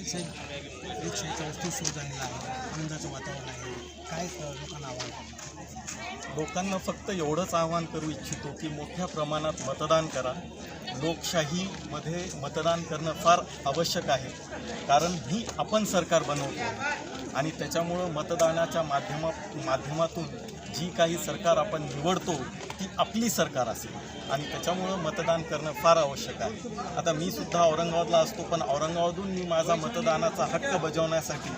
साहेब लोकशाहीच्या वस्तू सुरू झालेला आहे, आनंदाचं वातावरण आहे, काय लोकांना आव्हान करणार? लोकांना फक्त एवढंच आवाहन करू इच्छितो की मोठ्या प्रमाणात मतदान करा. लोकशाहीमध्ये मतदान करणं फार आवश्यक आहे, कारण ही आपण सरकार बनवतो आणि त्याच्यामुळं मतदानाच्या माध्यमातून जी काही सरकार आपण निवडतो ती आपली सरकार असेल आणि त्याच्यामुळं मतदान करणं फार आवश्यक आहे. आता मी सुद्धा औरंगाबादला असतो, पण औरंगाबादहून मी माझा मतदानाचा हक्क बजावण्यासाठी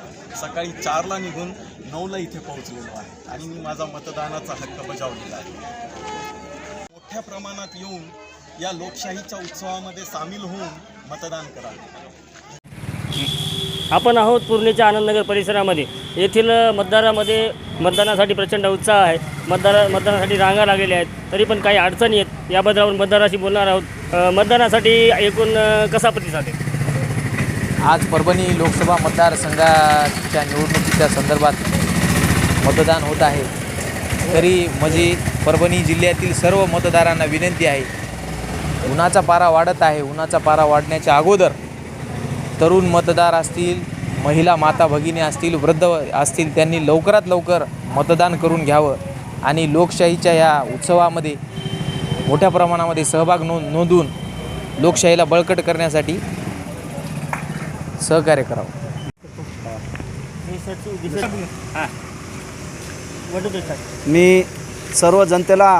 सकाळी 4ला निघून 9ला इथे पोहोचलेलो आहे आणि मी माझा मतदानाचा हक्क बजावलेला आहे. मोठ्या प्रमाणात येऊन या लोकशाहीच्या उत्सवामध्ये सामील होऊन मतदान करा. आपण आहोत पूर्णेच्या आनंदनगर परिसरामध्ये. येथील मतदानासाठी प्रचंड उत्साह आहे. मतदानासाठी रांगा लागलेल्या आहेत, तरी पण काही अडचणी आहेत. याबद्दल आपण मतदाराशी बोलणार आहोत. मतदानासाठी एकूण कसा प्रतिसाद आहे? आज परभणी लोकसभा मतदारसंघाच्या निवडणुकीच्या संदर्भात मतदान होत आहे. तरी म्हणजे परभणी जिल्ह्यातील सर्व मतदारांना विनंती आहे, उन्हाचा पारा वाढत आहे. उन्हाचा पारा वाढण्याच्या अगोदर तरुण मतदार असतील, महिला माता भगिनी असतील, वृद्ध असतील, त्यांनी लवकरात लवकर मतदान करून घ्यावं आणि लोकशाहीच्या या उत्सवामध्ये मोठ्या प्रमाणामध्ये सहभाग नोंदवून लोकशाहीला बळकट करण्यासाठी सहकार्य करावं. मी सर्व जनतेला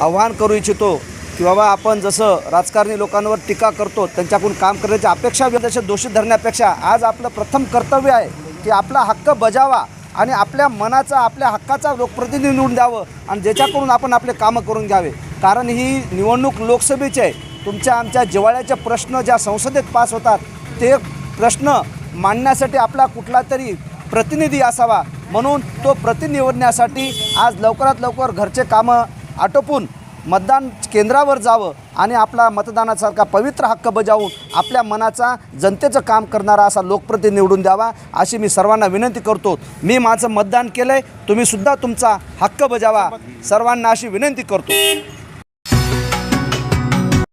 आवाहन करू इच्छितो की बाबा, आपण जसं राजकारणी लोकांवर टीका करतो, त्यांच्याकडून काम करण्याची अपेक्षा तसे दोषी धरण्यापेक्षा आज आपलं प्रथम कर्तव्य आहे की आपला हक्क बजावा आणि आपल्या मनाचा, आपल्या हक्काचा लोकप्रतिनिधी निवडून द्यावं आणि ज्याच्याकडून आपण आपले कामं करून घ्यावे. कारण ही निवडणूक लोकसभेची आहे. तुमच्या आमच्या जिव्हाळ्याचे प्रश्न ज्या संसदेत पास होतात ते प्रश्न मांडण्यासाठी आपला कुठला तरी प्रतिनिधी असावा. म्हणून तो प्रतिनिधी निवडण्यासाठी आज लवकरात लवकर घरचे कामं आटोपून मतदान केंद्रावर जावं आणि आपला मतदानासारखा पवित्र हक्क बजावून आपल्या मनाचा, जनतेचं काम करणारा असा लोकप्रतिनिधी निवडून द्यावा, अशी मी सर्वांना विनंती करतो. मी माझं मतदान केलं आहे, तुम्हीसुद्धा तुमचा हक्क बजावा, सर्वांना अशी विनंती करतो.